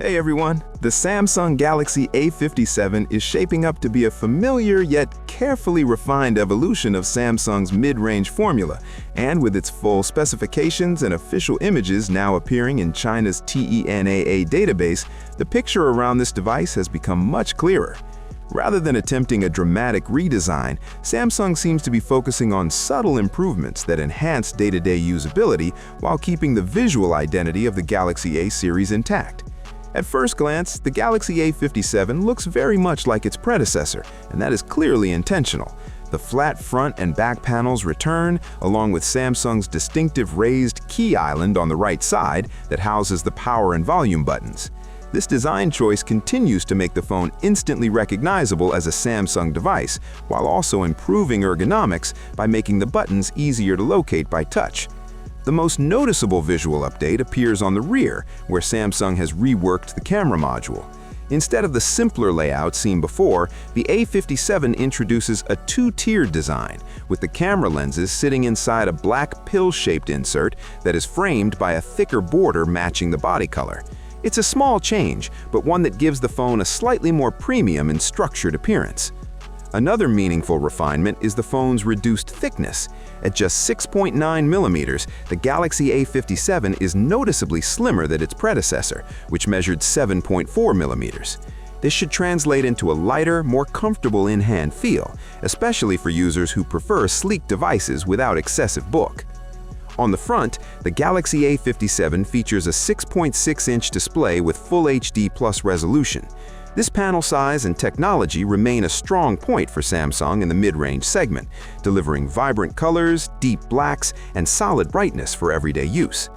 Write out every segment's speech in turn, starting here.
Hey everyone! The Samsung Galaxy A57 is shaping up to be a familiar yet carefully refined evolution of Samsung's mid-range formula, and with its full specifications and official images now appearing in China's TENAA database, the picture around this device has become much clearer. Rather than attempting a dramatic redesign, Samsung seems to be focusing on subtle improvements that enhance day-to-day usability while keeping the visual identity of the Galaxy A series intact. At first glance, the Galaxy A57 looks very much like its predecessor, and that is clearly intentional. The flat front and back panels return, along with Samsung's distinctive raised key island on the right side that houses the power and volume buttons. This design choice continues to make the phone instantly recognizable as a Samsung device, while also improving ergonomics by making the buttons easier to locate by touch. The most noticeable visual update appears on the rear, where Samsung has reworked the camera module. Instead of the simpler layout seen before, the A57 introduces a two-tiered design, with the camera lenses sitting inside a black pill-shaped insert that is framed by a thicker border matching the body color. It's a small change, but one that gives the phone a slightly more premium and structured appearance. Another meaningful refinement is the phone's reduced thickness. At just 6.9 mm, the Galaxy A57 is noticeably slimmer than its predecessor, which measured 7.4 mm. This should translate into a lighter, more comfortable in-hand feel, especially for users who prefer sleek devices without excessive bulk. On the front, the Galaxy A57 features a 6.6-inch display with Full HD Plus resolution. This panel size and technology remain a strong point for Samsung in the mid-range segment, delivering vibrant colors, deep blacks, and solid brightness for everyday use.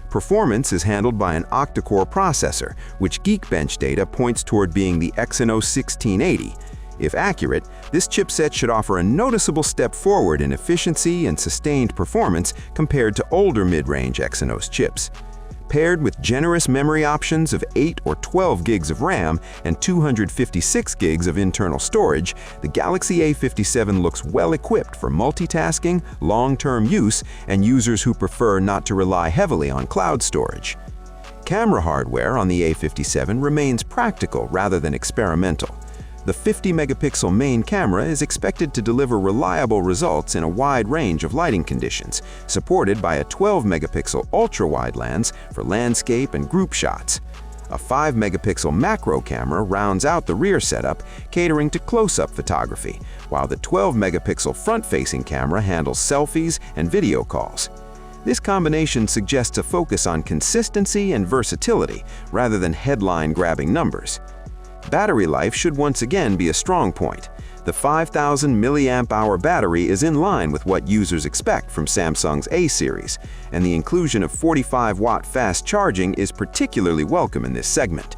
Performance is handled by an octa-core processor, which Geekbench data points toward being the Exynos 1680. If accurate, this chipset should offer a noticeable step forward in efficiency and sustained performance compared to older mid-range Exynos chips. Paired with generous memory options of 8 or 12 gigs of RAM and 256 gigs of internal storage, the Galaxy A57 looks well equipped for multitasking, long-term use, and users who prefer not to rely heavily on cloud storage. Camera hardware on the A57 remains practical rather than experimental. The 50-megapixel main camera is expected to deliver reliable results in a wide range of lighting conditions, supported by a 12-megapixel ultra-wide lens for landscape and group shots. A 5-megapixel macro camera rounds out the rear setup, catering to close-up photography, while the 12-megapixel front-facing camera handles selfies and video calls. This combination suggests a focus on consistency and versatility, rather than headline-grabbing numbers. Battery life should once again be a strong point. The 5,000 mAh battery is in line with what users expect from Samsung's A series, and the inclusion of 45-watt fast charging is particularly welcome in this segment.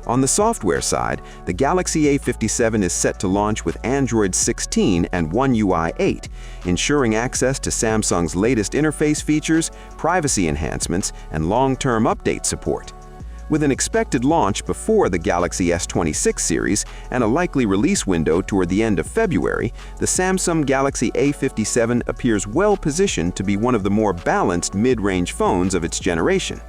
On the software side, the Galaxy A57 is set to launch with Android 16 and One UI 8, ensuring access to Samsung's latest interface features, privacy enhancements, and long-term update support. With an expected launch before the Galaxy S26 series and a likely release window toward the end of February, the Samsung Galaxy A57 appears well positioned to be one of the more balanced mid-range phones of its generation.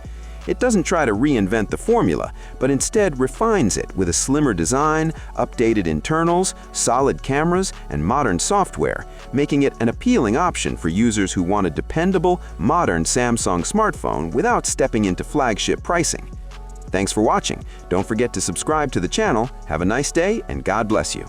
It doesn't try to reinvent the formula, but instead refines it with a slimmer design, updated internals, solid cameras, and modern software, making it an appealing option for users who want a dependable, modern Samsung smartphone without stepping into flagship pricing. Thanks for watching. Don't forget to subscribe to the channel. Have a nice day, and God bless you.